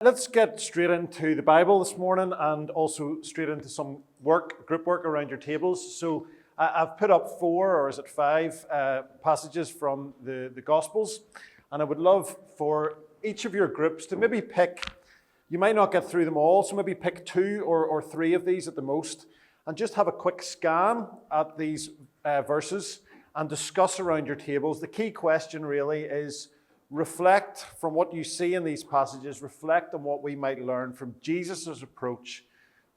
Let's get straight into the Bible this morning and also straight into some group work around your tables. So I've put up 4, or is it 5, passages from the Gospels. And I would love for each of your groups to maybe pick, you might not get through them all, so maybe pick 2 or 3 of these at the most, and just have a quick scan at these verses and discuss around your tables. The key question really is, reflect from what you see in these passages, reflect on what we might learn from Jesus' approach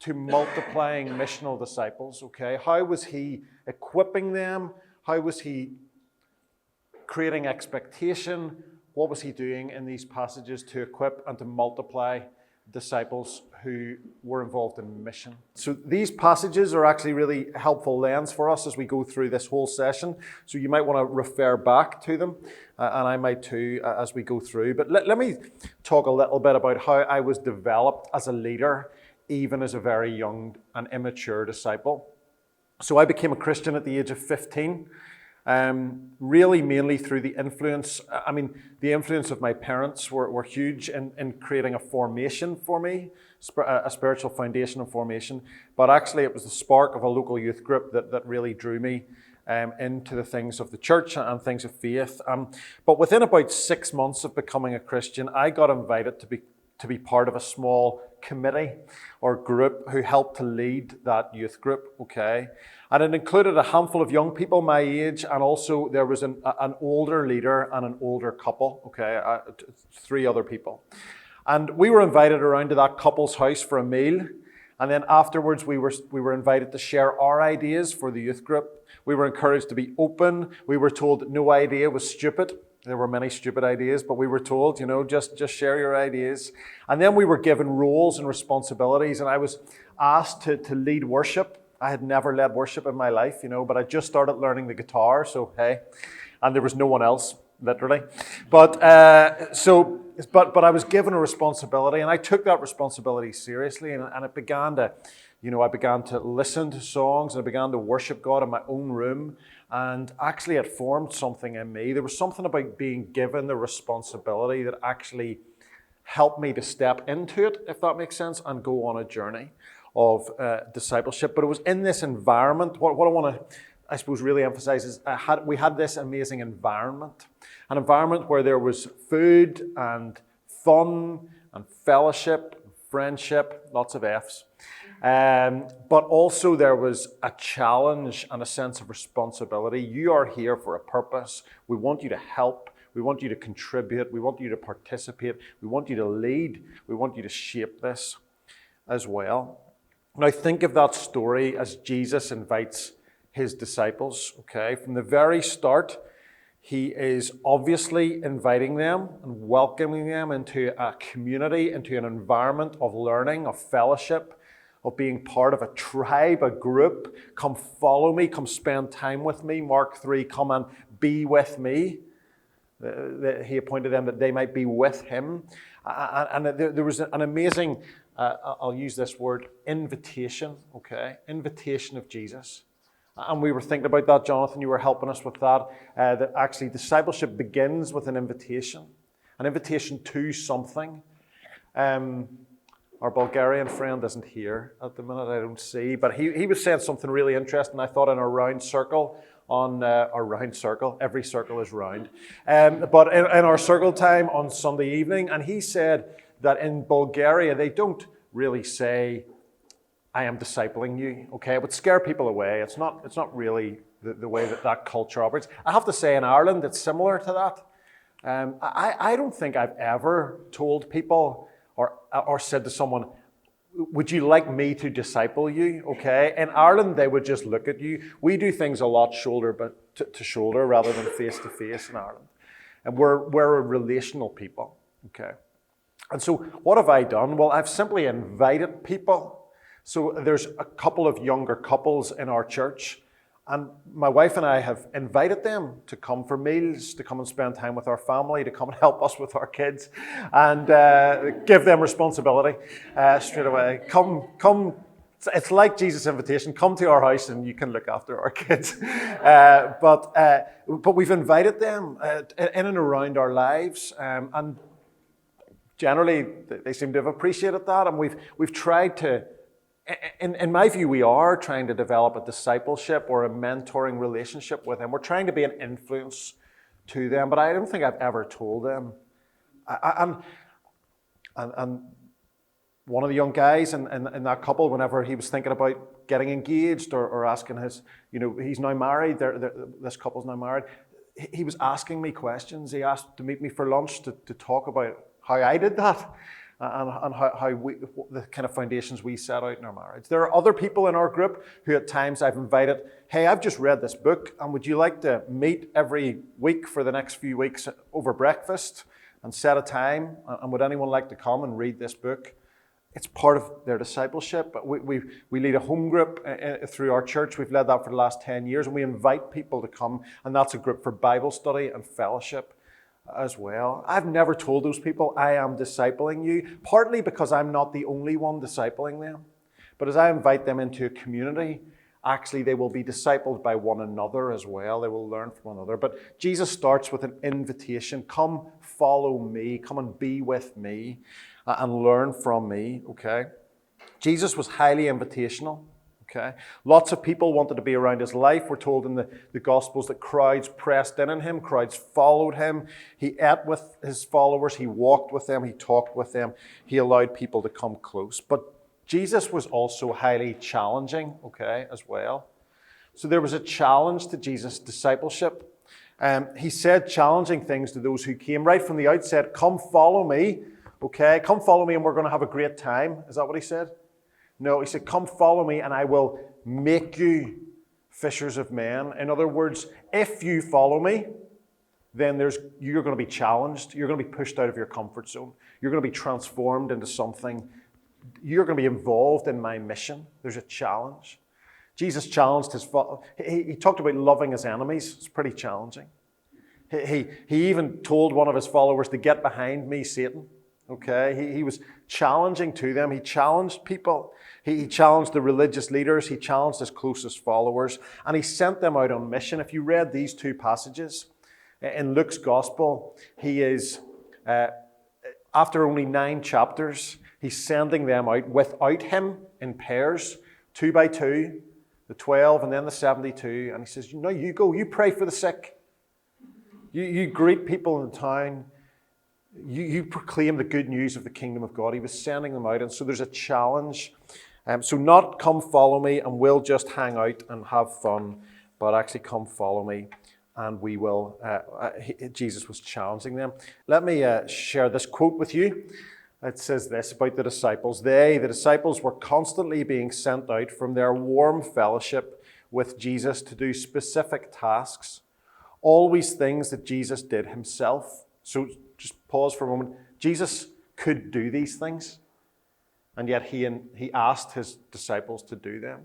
to multiplying missional disciples, okay? How was he equipping them? How was he creating expectation? What was he doing in these passages to equip and to multiply disciples who were involved in mission? So these passages are actually really helpful lens for us as we go through this whole session. So you might want to refer back to them, and I might too as we go through. But let me talk a little bit about how I was developed as a leader, even as a very young and immature disciple. So I became a Christian at the age of 15. Really mainly through the influence, the influence of my parents were huge in creating a formation for me, a spiritual foundation and formation. But actually it was the spark of a local youth group that really drew me into the things of the church and things of faith. But within about 6 months of becoming a Christian, I got invited to be part of a small committee or group who helped to lead that youth group, okay? And it included a handful of young people my age, and also there was an older leader and an older couple, okay, 3 other people. And we were invited around to that couple's house for a meal, and then afterwards we were invited to share our ideas for the youth group. We were encouraged to be open. We were told that no idea was stupid. There were many stupid ideas, but we were told, just share your ideas. And then we were given roles and responsibilities, and I was asked to lead worship. I had never led worship in my life, but I just started learning the guitar, so hey. And there was no one else, literally. But I was given a responsibility, and I took that responsibility seriously, and it began to, I began to listen to songs, and I began to worship God in my own room. And actually it formed something in me. There was something about being given the responsibility that actually helped me to step into it, if that makes sense, and go on a journey of discipleship. But it was in this environment, what I want to, I suppose, really emphasize is we had this amazing environment, an environment where there was food and fun and fellowship, friendship, lots of F's. But also there was a challenge and a sense of responsibility. You are here for a purpose. We want you to help. We want you to contribute. We want you to participate. We want you to lead. We want you to shape this as well. Now think of that story as Jesus invites his disciples, okay? From the very start, he is obviously inviting them and welcoming them into a community, into an environment of learning, of fellowship, of being part of a tribe, a group. Come follow me, come spend time with me. Mark 3, come and be with me. He appointed them that they might be with him. And there was an amazing, I'll use this word, invitation, okay? Invitation of Jesus. And we were thinking about that, Jonathan, you were helping us with that, that actually discipleship begins with an invitation to something. Our Bulgarian friend isn't here at the minute, I don't see, but he was saying something really interesting, I thought, in a round circle, every circle is round, but in our circle time on Sunday evening, and he said that in Bulgaria, they don't really say, I am discipling you, okay? It would scare people away. It's not really the way that culture operates. I have to say, in Ireland, it's similar to that. I don't think I've ever told people or said to someone, would you like me to disciple you, okay? In Ireland, they would just look at you. We do things a lot shoulder to shoulder rather than face to face in Ireland. And we're a relational people, okay? And so what have I done? Well, I've simply invited people. So there's a couple of younger couples in our church, and my wife and I have invited them to come for meals, to come and spend time with our family, to come and help us with our kids, and give them responsibility straight away. Come. It's like Jesus' invitation. Come to our house and you can look after our kids. But we've invited them in and around our lives, and generally, they seem to have appreciated that, and we've tried to, in my view, we are trying to develop a discipleship or a mentoring relationship with them. We're trying to be an influence to them, but I don't think I've ever told them. And one of the young guys in that couple, whenever he was thinking about getting engaged or asking his, he's now married, this couple's now married, he was asking me questions. He asked to meet me for lunch to talk about how I did that and how the kind of foundations we set out in our marriage. There are other people in our group who at times I've invited, hey, I've just read this book, and would you like to meet every week for the next few weeks over breakfast and set a time? And would anyone like to come and read this book? It's part of their discipleship. We lead a home group through our church. We've led that for the last 10 years, and we invite people to come, and that's a group for Bible study and fellowship as well. I've never told those people I am discipling you, partly because I'm not the only one discipling them. But as I invite them into a community, actually they will be discipled by one another as well. They will learn from one another. But Jesus starts with an invitation. Come follow me. Come and be with me and learn from me, okay? Jesus was highly invitational, okay? Lots of people wanted to be around his life. We're told in the Gospels that crowds pressed in on him, crowds followed him. He ate with his followers, he walked with them, he talked with them. He allowed people to come close. But Jesus was also highly challenging, okay, as well. So there was a challenge to Jesus' discipleship. He said challenging things to those who came right from the outset. Come follow me. Okay, come follow me and we're going to have a great time. Is that what he said? No, he said, come follow me and I will make you fishers of men. In other words, if you follow me, then you're going to be challenged. You're going to be pushed out of your comfort zone. You're going to be transformed into something. You're going to be involved in my mission. There's a challenge. Jesus challenged his followers. He talked about loving his enemies. It's pretty challenging. He even told one of his followers to get behind me, Satan. Okay, he was challenging to them. He challenged people. He challenged the religious leaders. He challenged his closest followers. And he sent them out on mission. If you read these two passages in Luke's Gospel, he is, after only 9 chapters, he's sending them out without him in pairs, 2 by 2, the 12 and then the 72. And he says, no, you go, you pray for the sick. You greet people in the town. You proclaim the good news of the kingdom of God. He was sending them out. And so there's a challenge. So not come follow me and we'll just hang out and have fun, but actually come follow me and we will. Jesus was challenging them. Let me share this quote with you. It says this about the disciples. The disciples were constantly being sent out from their warm fellowship with Jesus to do specific tasks, always things that Jesus did himself. So just pause for a moment. Jesus could do these things, and yet he asked his disciples to do them.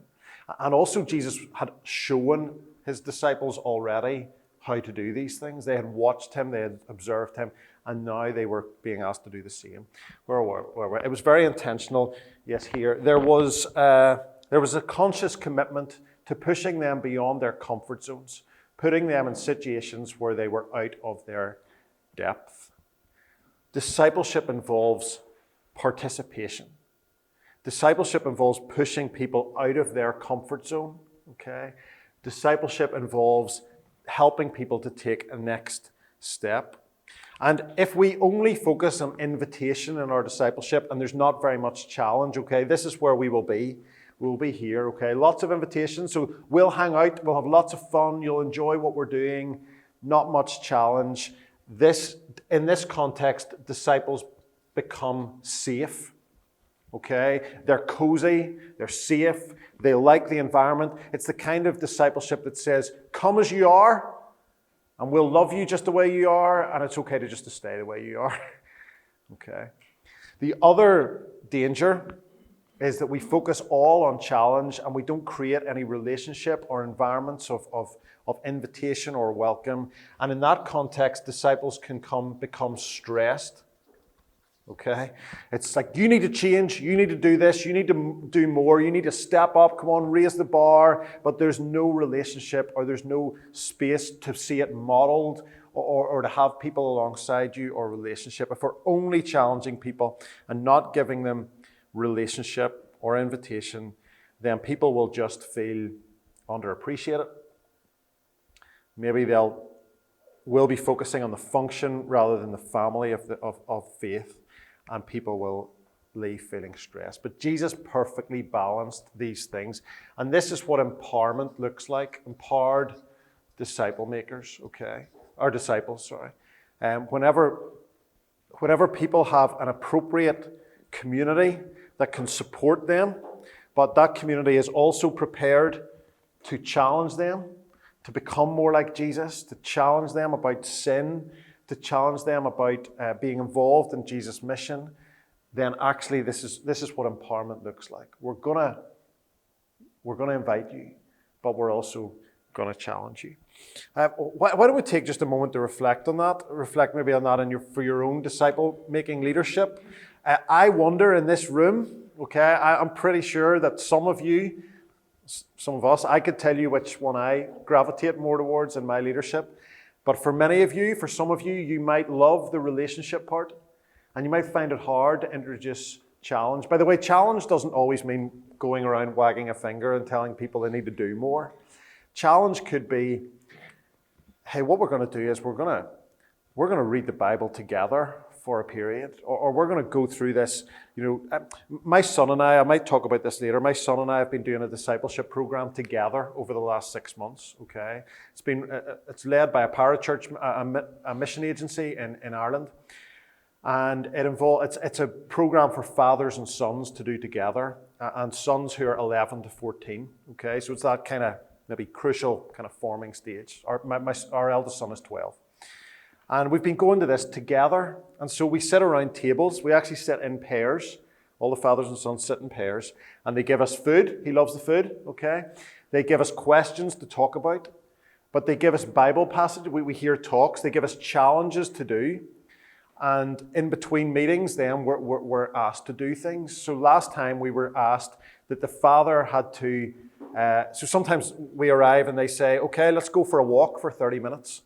And also Jesus had shown his disciples already how to do these things. They had watched him, they had observed him, and now they were being asked to do the same. It was very intentional. Yes, here. There was a conscious commitment to pushing them beyond their comfort zones, putting them in situations where they were out of their depth. Discipleship involves participation. Discipleship involves pushing people out of their comfort zone. Okay? Discipleship involves helping people to take a next step. And if we only focus on invitation in our discipleship and there's not very much challenge, okay, this is where we will be. We'll be here, okay? Lots of invitations. So we'll hang out. We'll have lots of fun. You'll enjoy what we're doing. Not much challenge. In this context, disciples become safe. Okay? They're cozy. They're safe. They like the environment. It's the kind of discipleship that says, come as you are, and we'll love you just the way you are, and it's okay to stay the way you are. Okay? The other danger is that we focus all on challenge and we don't create any relationship or environments of invitation or welcome. And in that context, disciples can become stressed. Okay? It's like, you need to change, you need to do this, you need to do more, you need to step up, come on, raise the bar, but there's no relationship or there's no space to see it modeled or to have people alongside you or relationship, if we're only challenging people and not giving them relationship or invitation, then people will just feel underappreciated. Maybe we'll be focusing on the function rather than the family of faith, and people will leave feeling stressed. But Jesus perfectly balanced these things, and this is what empowerment looks like. Empowered disciple makers, okay? Or disciples, sorry. Whenever people have an appropriate community that can support them, but that community is also prepared to challenge them, to become more like Jesus, to challenge them about sin, to challenge them about being involved in Jesus' mission, then actually this is what empowerment looks like. We're gonna invite you, but we're also gonna challenge you. Why don't we take just a moment to reflect on that? Reflect maybe on that for your own disciple-making leadership. I wonder in this room, okay, I'm pretty sure that some of us, I could tell you which one I gravitate more towards in my leadership. But for many of you, for some of you, you might love the relationship part, and you might find it hard to introduce challenge. By the way, challenge doesn't always mean going around wagging a finger and telling people they need to do more. Challenge could be, hey, what we're going to do is we're going to read the Bible together for a period, or we're going to go through this. My son and I might talk about this later, my son and I have been doing a discipleship program together over the last 6 months, okay? It's led by a parachurch, a mission agency in Ireland, and it's a program for fathers and sons to do together, and sons who are 11 to 14, okay? So it's that kind of maybe crucial kind of forming stage. Our eldest son is 12. And we've been going to this together. And so we sit around tables. We actually sit in pairs. All the fathers and sons sit in pairs. And they give us food. He loves the food, okay? They give us questions to talk about. But they give us Bible passages. We hear talks. They give us challenges to do. And in between meetings, then, we're asked to do things. So last time we were asked that the father had to... so sometimes we arrive and they say, okay, let's go for a walk for 30 minutes.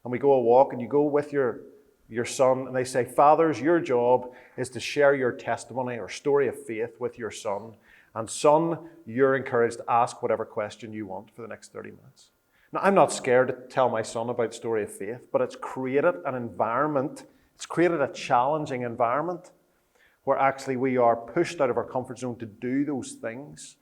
And we go a walk, and you go with your son, and they say, fathers, your job is to share your testimony or story of faith with your son. And son, you're encouraged to ask whatever question you want for the next 30 minutes. Now, I'm not scared to tell my son about story of faith, but it's created an environment, it's created a challenging environment where actually we are pushed out of our comfort zone to do those things.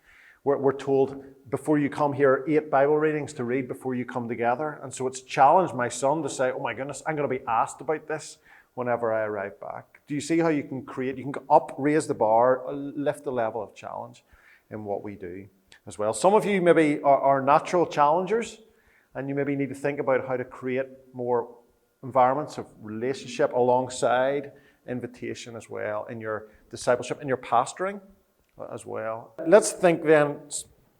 We're told, before you come here, 8 Bible readings to read before you come together. And so it's challenged my son to say, oh my goodness, I'm going to be asked about this whenever I arrive back. Do you see how you can raise the bar, lift the level of challenge in what we do as well? Some of you maybe are natural challengers, and you maybe need to think about how to create more environments of relationship alongside invitation as well in your discipleship, in your pastoring as well. Let's think then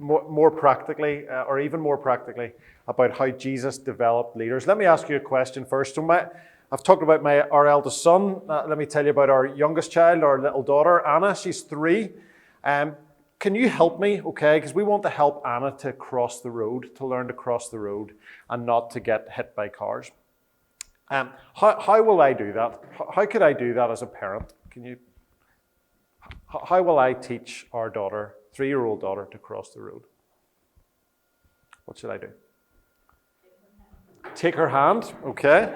more practically, or even more practically, about how Jesus developed leaders. Let me ask you a question first. So I've talked about our eldest son. Let me tell you about our youngest child, our little daughter, Anna. She's 3. Can you help me, okay? Because we want to help Anna to cross the road, to learn to cross the road and not to get hit by cars. How will I do that? How could I do that as a parent? How will I teach our daughter, 3-year-old daughter, to cross the road? What should I do? Take her hand, okay.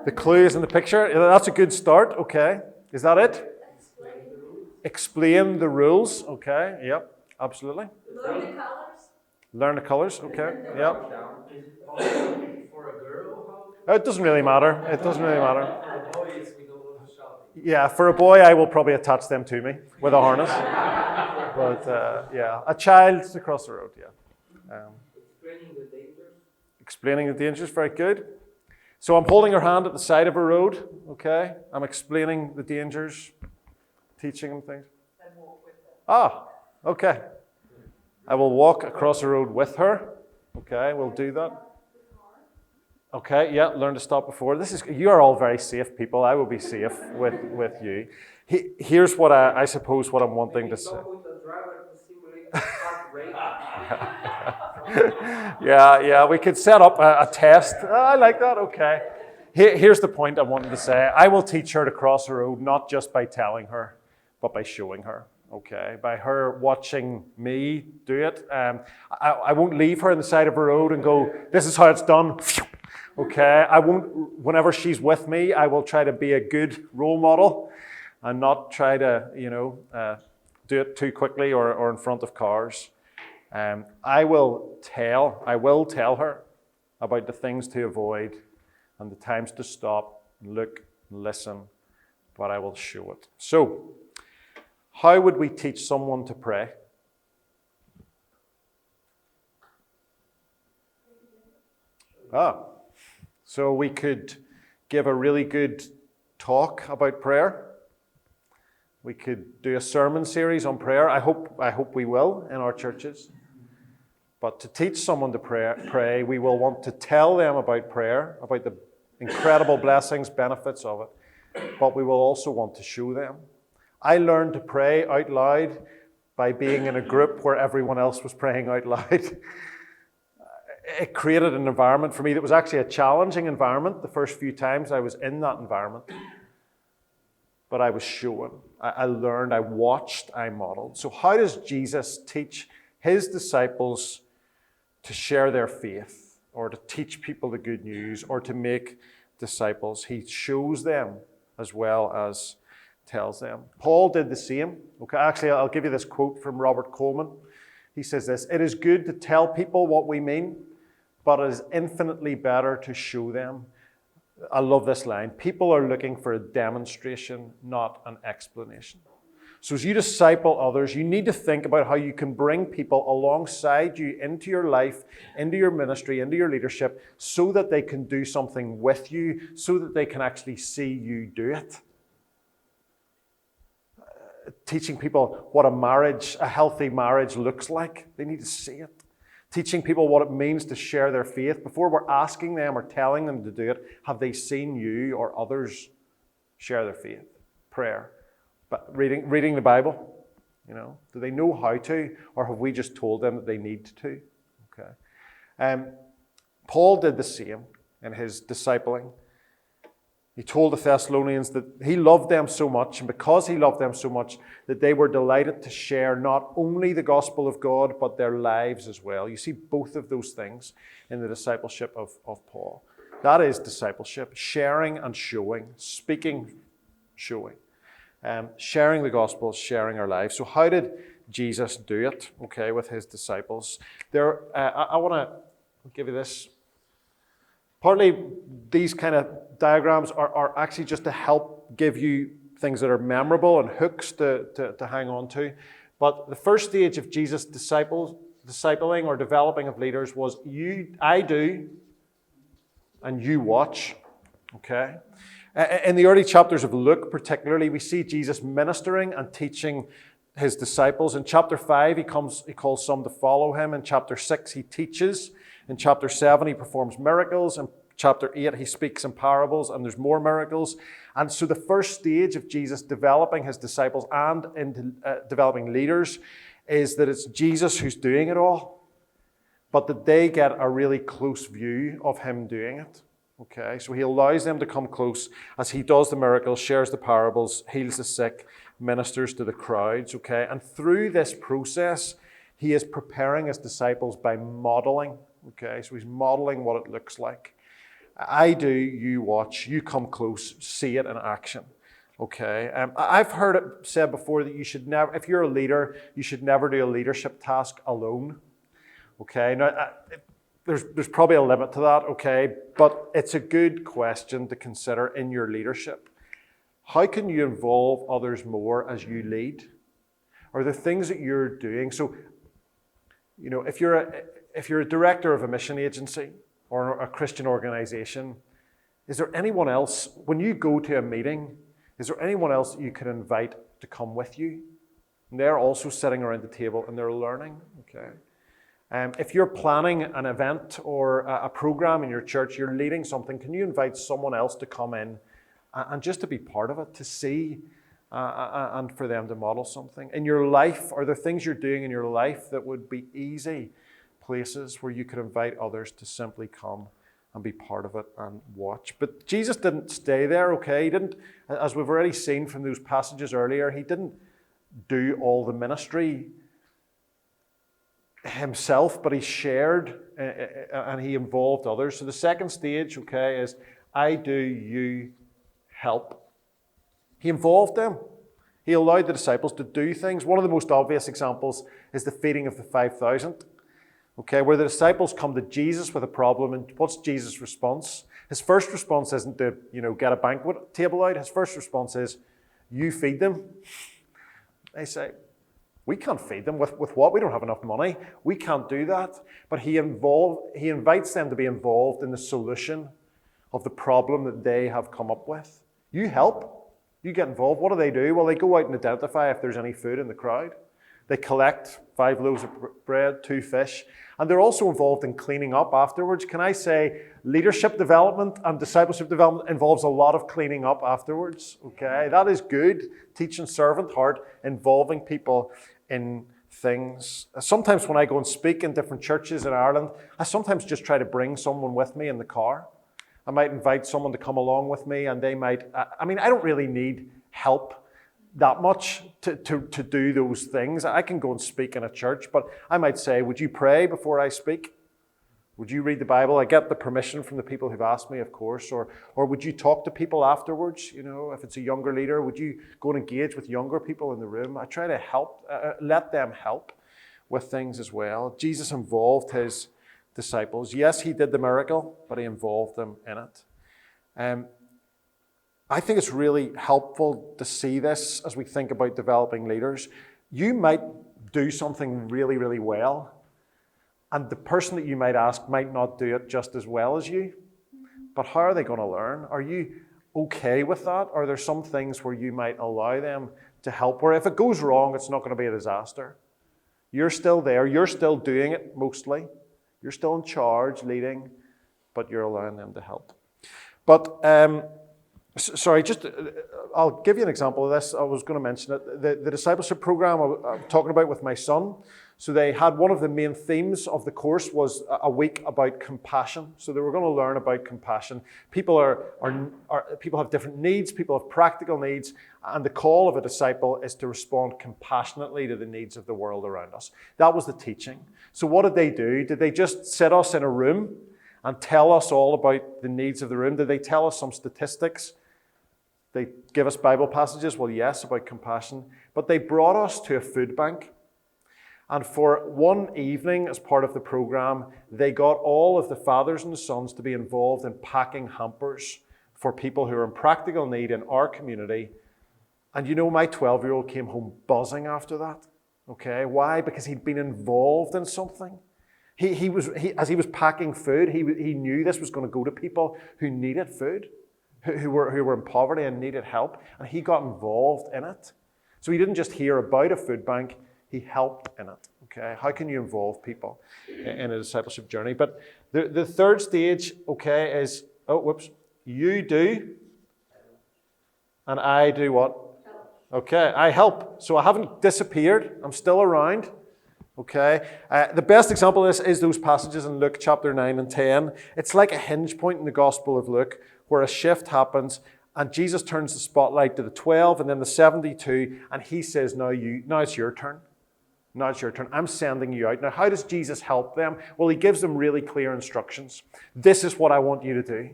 The clue is in the picture. That's a good start, okay. Is that it? Explain the rules, okay. Yep, absolutely. Learn the colors. Learn the colors, okay. Yep. Is it possible for a girl? It doesn't really matter. It doesn't really matter. For boys, we don't want to shout. Yeah, for a boy, I will probably attach them to me with a harness. But yeah, a child to cross the road, yeah. Explaining the dangers. Explaining the dangers, very good. So I'm holding her hand at the side of a road, okay? I'm explaining the dangers, teaching them things. And walk with them. Okay. I will walk across the road with her. Okay, we'll do that. Okay, yeah, learn to stop before. You are all very safe people. I will be safe with you. Here's what I suppose what I'm wanting to say. Don't put the driver to simulate a heart rate. Yeah, we could set up a test. I like that, okay. here's the point I wanted to say. I will teach her to cross the road, not just by telling her, but by showing her. Okay, by her watching me do it. I won't leave her on the side of a road and go, this is how it's done. Okay, I won't, whenever she's with me, I will try to be a good role model and not try to, do it too quickly or in front of cars. I will tell her about the things to avoid and the times to stop, look, listen, but I will show it. So, how would we teach someone to pray? So we could give a really good talk about prayer. We could do a sermon series on prayer. I hope we will in our churches. But to teach someone to pray, we will want to tell them about prayer, about the incredible blessings, benefits of it. But we will also want to show them. I learned to pray out loud by being in a group where everyone else was praying out loud. It created an environment for me that was actually a challenging environment the first few times I was in that environment. But I was shown. I learned, I watched, I modeled. So how does Jesus teach his disciples to share their faith or to teach people the good news or to make disciples? He shows them as well as tells them. Paul did the same. Okay, actually, I'll give you this quote from Robert Coleman. He says this: "It is good to tell people what we mean, but it is infinitely better to show them." I love this line. People are looking for a demonstration, not an explanation. So as you disciple others, you need to think about how you can bring people alongside you into your life, into your ministry, into your leadership, so that they can do something with you, so that they can actually see you do it. Teaching people what a healthy marriage looks like. They need to see it. Teaching people what it means to share their faith. Before we're asking them or telling them to do it, have they seen you or others share their faith? Prayer. But reading the Bible, do they know how to, or have we just told them that they need to? Okay. Paul did the same in his discipling. He told the Thessalonians that he loved them so much, and because he loved them so much, that they were delighted to share not only the gospel of God, but their lives as well. You see both of those things in the discipleship of Paul. That is discipleship, sharing and showing, speaking, showing. Sharing the gospel, sharing our lives. So how did Jesus do it, with his disciples? I want to give you this. Partly, these kind of diagrams are actually just to help give you things that are memorable and hooks to hang on to. But the first stage of Jesus' discipling or developing of leaders was I do, and you watch. Okay? In the early chapters of Luke particularly, we see Jesus ministering and teaching his disciples. In chapter 5, he calls some to follow him. In chapter 6, he teaches. In chapter 7, he performs miracles. In chapter 8, he speaks in parables, and there's more miracles. And so the first stage of Jesus developing his disciples and into developing leaders is that it's Jesus who's doing it all, but that they get a really close view of him doing it. Okay, so he allows them to come close as he does the miracles, shares the parables, heals the sick, ministers to the crowds. Okay, and through this process, he is preparing his disciples by modeling. Okay, so he's modeling what it looks like. I do, you watch, you come close, see it in action. Okay, I've heard it said before that you should never, if you're a leader, you should never do a leadership task alone. Okay, now there's probably a limit to that. Okay, but it's a good question to consider in your leadership. How can you involve others more as you lead? Are there things that you're doing? So, if you're a director of a mission agency or a Christian organization, is there anyone else, when you go to a meeting, is there anyone else that you could invite to come with you? And they're also sitting around the table and they're learning. Okay. If you're planning an event or a program in your church, you're leading something, can you invite someone else to come in and just to be part of it, to see and for them to model something? In your life, are there things you're doing in your life that would be easy places where you could invite others to simply come and be part of it and watch. But Jesus didn't stay there, okay? He didn't, as we've already seen from those passages earlier, he didn't do all the ministry himself, but he shared and he involved others. So the second stage, okay, is I do, you help. He involved them. He allowed the disciples to do things. One of the most obvious examples is the feeding of the 5,000. Okay, where the disciples come to Jesus with a problem, and what's Jesus' response? His first response isn't to, get a banquet table out. His first response is, you feed them. They say, we can't feed them. With what? We don't have enough money. We can't do that. But he invites them to be involved in the solution of the problem that they have come up with. You help. You get involved. What do? Well, they go out and identify if there's any food in the crowd. They collect 5 loaves of bread, 2 fish, and they're also involved in cleaning up afterwards. Can I say leadership development and discipleship development involves a lot of cleaning up afterwards? Okay, that is good. Teaching servant heart, involving people in things. Sometimes when I go and speak in different churches in Ireland, I sometimes just try to bring someone with me in the car. I might invite someone to come along with me, and they might, I don't really need help that much to do those things. I can go and speak in a church, but I might say, would you pray before I speak? Would you read the Bible? I get the permission from the people who've asked me, of course. Or would you talk to people afterwards? If it's a younger leader, would you go and engage with younger people in the room? I try to help, let them help with things as well. Jesus involved his disciples. Yes, he did the miracle, but he involved them in it. I think it's really helpful to see this as we think about developing leaders. You might do something really, really well, and the person that you might ask might not do it just as well as you. But how are they going to learn? Are you okay with that? Are there some things where you might allow them to help, where if it goes wrong, it's not going to be a disaster? You're still there. You're still doing it mostly. You're still in charge, leading, but you're allowing them to help. But I'll give you an example of this. I was going to mention it. The discipleship program I'm talking about with my son. So they had one of the main themes of the course was a week about compassion. So they were going to learn about compassion. People people have different needs. People have practical needs. And the call of a disciple is to respond compassionately to the needs of the world around us. That was the teaching. So what did they do? Did they just sit us in a room and tell us all about the needs of the room? Did they tell us some statistics? They give us Bible passages, well, yes, about compassion. But they brought us to a food bank. And for one evening, as part of the program, they got all of the fathers and the sons to be involved in packing hampers for people who are in practical need in our community. And my 12-year-old came home buzzing after that. Okay, why? Because he'd been involved in something. As he was packing food, he knew this was going to go to people who needed food, who were in poverty and needed help, and he got involved in it. So he didn't just hear about a food bank, he helped in it. Okay, how can you involve people in a discipleship journey? But the third stage, okay, is, you do, and I do what? Okay, I help. So I haven't disappeared, I'm still around. Okay, the best example of this is those passages in Luke chapter 9 and 10. It's like a hinge point in the Gospel of Luke where a shift happens and Jesus turns the spotlight to the 12 and then the 72 and he says, now it's your turn. Now it's your turn. I'm sending you out. Now, how does Jesus help them? Well, he gives them really clear instructions. This is what I want you to do.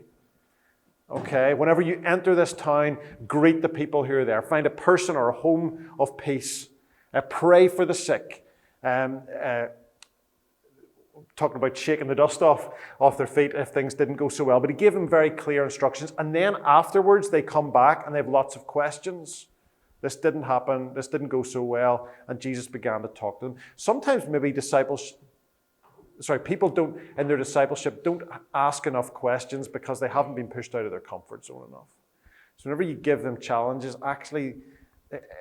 Okay, whenever you enter this town, greet the people who are there. Find a person or a home of peace. Pray for the sick. Talking about shaking the dust off their feet if things didn't go so well. But he gave them very clear instructions. And then afterwards, they come back and they have lots of questions. This didn't happen. This didn't go so well. And Jesus began to talk to them. Sometimes maybe people don't, in their discipleship, don't ask enough questions because they haven't been pushed out of their comfort zone enough. So whenever you give them challenges, actually,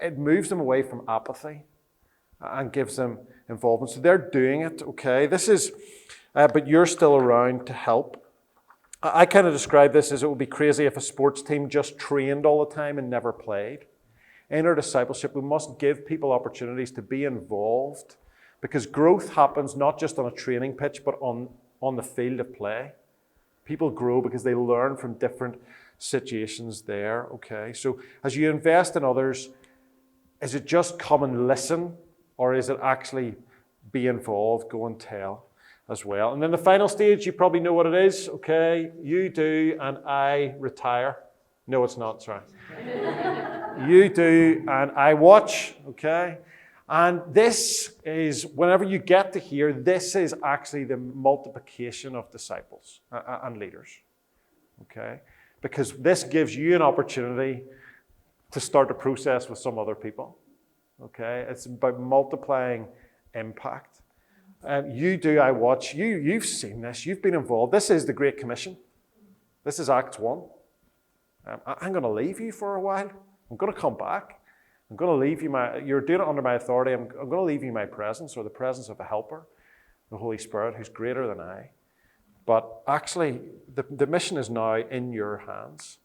it moves them away from apathy and gives them involvement. So they're doing it, okay? This is, but you're still around to help. I kind of describe this as it would be crazy if a sports team just trained all the time and never played. In our discipleship, we must give people opportunities to be involved because growth happens not just on a training pitch, but on the field of play. People grow because they learn from different situations there, okay? So as you invest in others, is it just come and listen, or is it actually be involved, go and tell as well? And then the final stage, you probably know what it is, okay? You do and I retire. No, it's not, sorry. You do and I watch, okay? And this is, whenever you get to here, this is actually the multiplication of disciples and leaders, okay? Because this gives you an opportunity to start a process with some other people, okay? It's about multiplying impact. You do, I watch. You've seen this. You've been involved. This is the Great Commission. This is Acts 1. I'm going to leave you for a while. I'm going to come back. I'm going to leave you you're doing it under my authority. I'm going to leave you my presence, or the presence of a helper, the Holy Spirit, who's greater than I. But actually, the mission is now in your hands.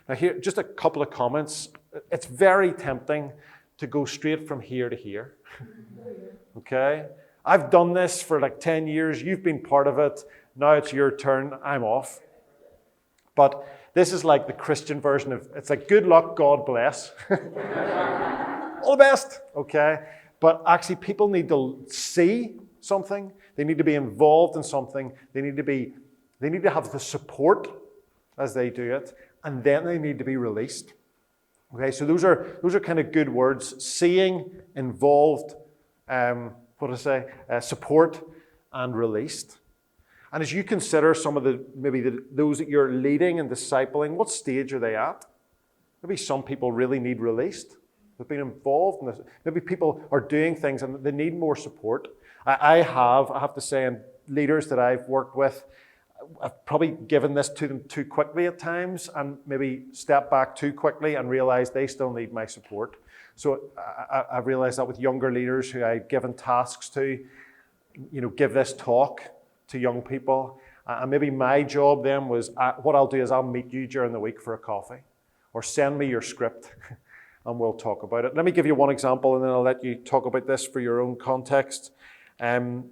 Now here, just a couple of comments. It's very tempting to go straight from here to here. Okay? I've done this for like 10 years. You've been part of it. Now it's your turn. I'm off. But this is like the Christian version of, it's like good luck, God bless. All the best. Okay? But actually people need to see something. They need to be involved in something. They need to have the support as they do it. And then they need to be released. Okay, so those are kind of good words. Seeing, involved, support, and released. And as you consider some of those that you're leading and discipling, what stage are they at? Maybe some people really need released. They've been involved in this. Maybe people are doing things and they need more support. I have to say, and leaders that I've worked with, I've probably given this to them too quickly at times and maybe stepped back too quickly and realized they still need my support. So I've realized that with younger leaders who I've given tasks to, give this talk to young people. And maybe my job then was, what I'll do is I'll meet you during the week for a coffee, or send me your script and we'll talk about it. Let me give you one example and then I'll let you talk about this for your own context. A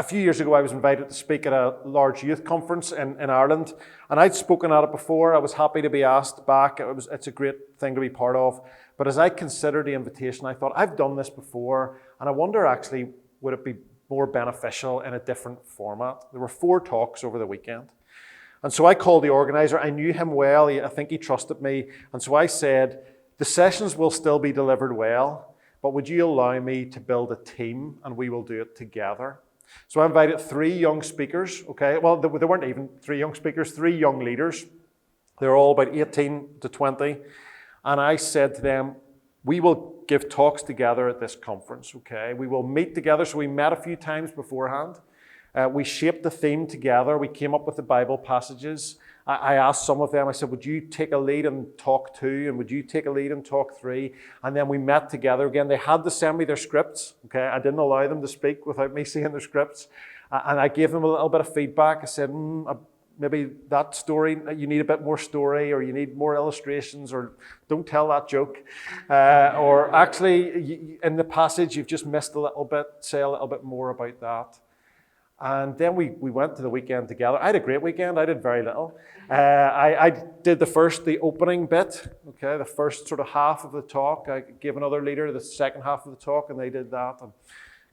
few years ago I was invited to speak at a large youth conference in Ireland, and I'd spoken at it before. I was happy to be asked back. It's a great thing to be part of. But as I considered the invitation, I thought, I've done this before, and I wonder actually, would it be more beneficial in a different format? There were 4 talks over the weekend. And so I called the organizer. I knew him well. I think he trusted me. And so I said, the sessions will still be delivered well, but would you allow me to build a team and we will do it together? So I invited 3 young speakers, okay? Well, there weren't even 3 young speakers, 3 young leaders. They're all about 18 to 20. And I said to them, we will give talks together at this conference, okay? We will meet together. So we met a few times beforehand. We shaped the theme together. We came up with the Bible passages. I asked some of them, I said, would you take a lead in talk 2? And would you take a lead in talk 3? And then we met together again. They had to send me their scripts, okay? I didn't allow them to speak without me seeing their scripts. And I gave them a little bit of feedback. I said, maybe that story, you need a bit more story, or you need more illustrations, or don't tell that joke. Or actually, in the passage, you've just missed a little bit, say a little bit more about that. And then we went to the weekend together. I had a great weekend. I did very little. I did the opening bit, okay, the first sort of half of the talk. I gave another leader the second half of the talk, and they did that. And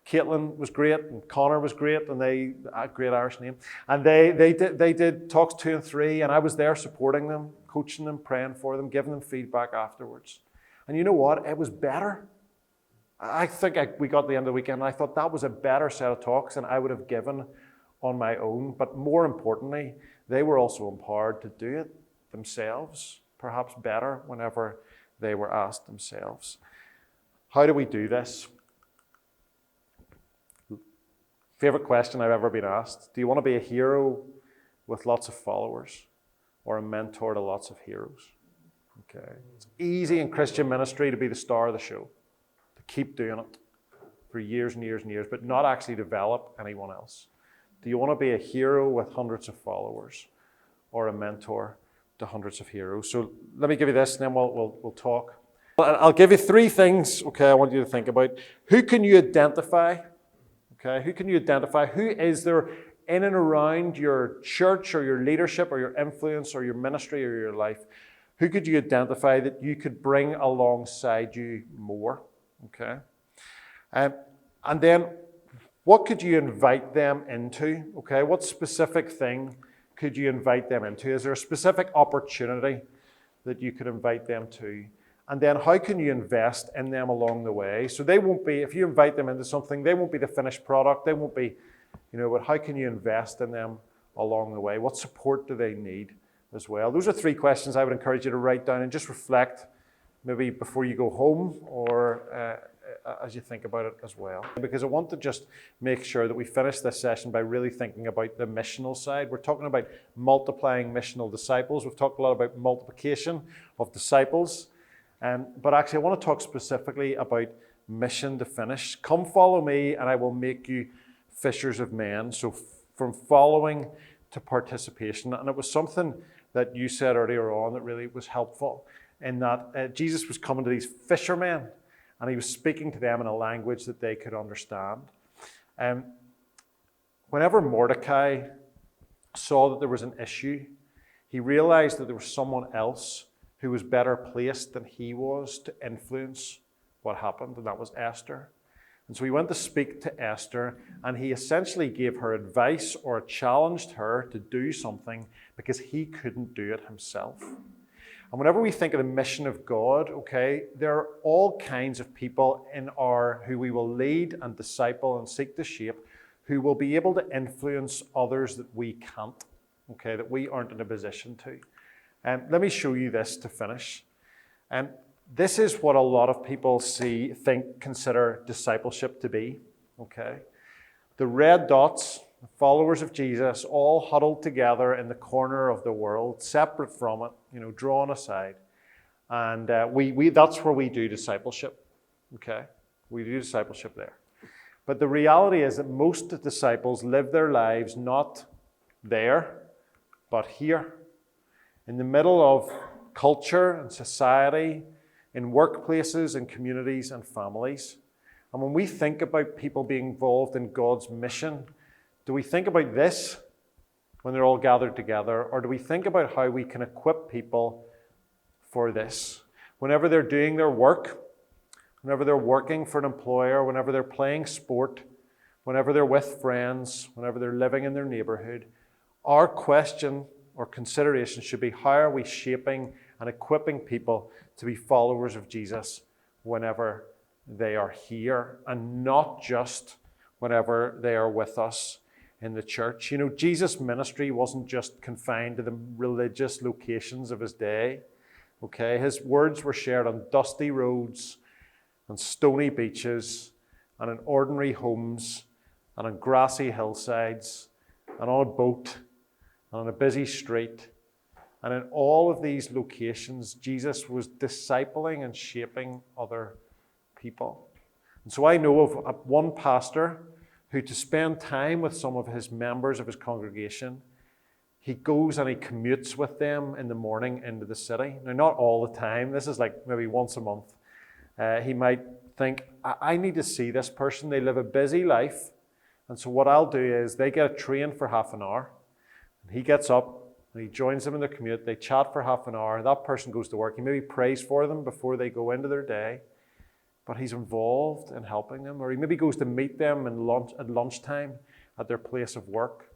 Caitlin was great, and Connor was great, and they had a great Irish name. And they did talks 2 and 3, and I was there supporting them, coaching them, praying for them, giving them feedback afterwards. And you know what? It was better. I think we got to the end of the weekend and I thought that was a better set of talks than I would have given on my own. But more importantly, they were also empowered to do it themselves, perhaps better whenever they were asked themselves. How do we do this? Favorite question I've ever been asked. Do you want to be a hero with lots of followers, or a mentor to lots of heroes? Okay. It's easy in Christian ministry to be the star of the show. Keep doing it for years and years and years, but not actually develop anyone else. Do you want to be a hero with hundreds of followers, or a mentor to hundreds of heroes? So let me give you this, and then we'll talk. I'll give you 3 things, okay, I want you to think about. Who can you identify? Okay, who can you identify? Who is there in and around your church or your leadership or your influence or your ministry or your life? Who could you identify that you could bring alongside you more? Okay. And then what could you invite them into? Okay. What specific thing could you invite them into? Is there a specific opportunity that you could invite them to? And then how can you invest in them along the way? So they won't be, if you invite them into something, they won't be the finished product. They won't be, but how can you invest in them along the way? What support do they need as well? Those are 3 questions I would encourage you to write down and just reflect maybe before you go home or as you think about it as well. Because I want to just make sure that we finish this session by really thinking about the missional side. We're talking about multiplying missional disciples. We've talked a lot about multiplication of disciples. But actually, I want to talk specifically about mission to finish. Come follow me and I will make you fishers of men. So from following to participation. And it was something that you said earlier on that really was helpful in that Jesus was coming to these fishermen and he was speaking to them in a language that they could understand. Whenever Mordecai saw that there was an issue, he realized that there was someone else who was better placed than he was to influence what happened, and that was Esther. And so he went to speak to Esther, and he essentially gave her advice or challenged her to do something because he couldn't do it himself. And whenever we think of the mission of God, okay, there are all kinds of people who we will lead and disciple and seek to shape, who will be able to influence others that we can't, okay, that we aren't in a position to. Let me show you this to finish. This is what a lot of people consider discipleship to be. Okay, the red dots, the followers of Jesus, all huddled together in the corner of the world, separate from it, drawn aside, and that's where we do discipleship. Okay, we do discipleship there. But the reality is that most disciples live their lives not there, but here. In the middle of culture and society, in workplaces and communities and families. And when we think about people being involved in God's mission, do we think about this when they're all gathered together, or do we think about how we can equip people for this? Whenever they're doing their work, whenever they're working for an employer, whenever they're playing sport, whenever they're with friends, whenever they're living in their neighborhood, our question or consideration should be, how are we shaping and equipping people to be followers of Jesus whenever they are here, and not just whenever they are with us in the church? Jesus' ministry wasn't just confined to the religious locations of his day. Okay, his words were shared on dusty roads, on stony beaches, and in ordinary homes, and on grassy hillsides, and on a boat, on a busy street. And in all of these locations, Jesus was discipling and shaping other people. And so I know of one pastor who, to spend time with some of his members of his congregation, he goes and he commutes with them in the morning into the city. Now, not all the time. This is like maybe once a month. He might think, I need to see this person. They live a busy life. And so what I'll do is they get a train for half an hour. And he gets up and he joins them in their commute. They chat for half an hour. That person goes to work. He maybe prays for them before they go into their day. But he's involved in helping them. Or he maybe goes to meet them at lunchtime at their place of work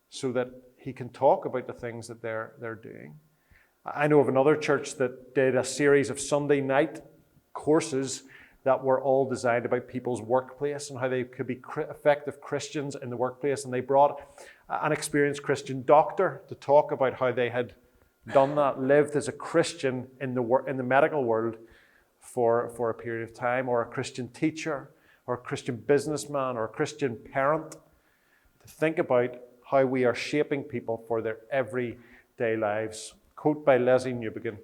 so that he can talk about the things that they're doing. I know of another church that did a series of Sunday night courses that were all designed about people's workplace and how they could be effective Christians in the workplace. And they brought an experienced Christian doctor to talk about how they had done that, lived as a Christian in the medical world for a period of time, or a Christian teacher, or a Christian businessman, or a Christian parent, to think about how we are shaping people for their everyday lives. Quote by Leslie Newbegin.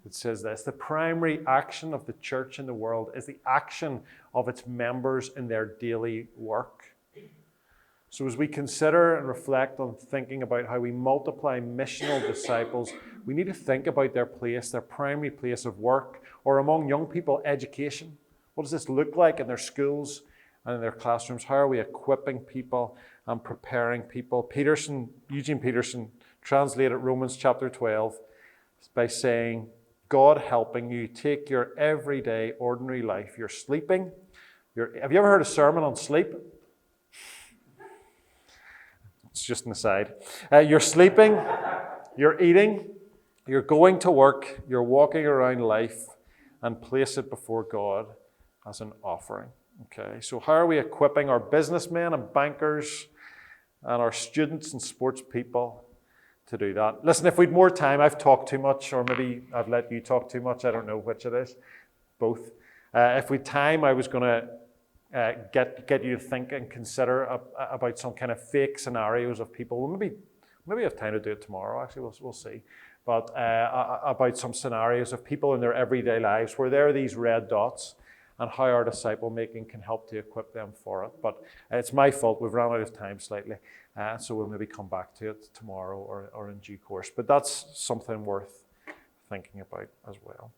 It says this: the primary action of the church in the world is the action of its members in their daily work. So as we consider and reflect on thinking about how we multiply missional disciples, we need to think about their primary place of work, or among young people, education. What does this look like in their schools and in their classrooms? How are we equipping people and preparing people? Eugene Peterson translated Romans chapter 12 by saying, God helping you take your everyday, ordinary life. You're sleeping. Have you ever heard a sermon on sleep? It's just an aside. You're sleeping, you're eating, you're going to work, you're walking around life, and place it before God as an offering. Okay, so how are we equipping our businessmen and bankers and our students and sports people to do that? Listen, if we'd more time, I've talked too much, or maybe I've let you talk too much. I don't know which it is. Both. If we'd time, I was going to get you to think and consider about some kind of fake scenarios of people. We'll maybe have time to do it tomorrow. Actually, we'll see. But about some scenarios of people in their everyday lives where there are these red dots, and how our disciple making can help to equip them for it. But it's my fault. We've run out of time slightly, so we'll maybe come back to it tomorrow or in due course. But that's something worth thinking about as well.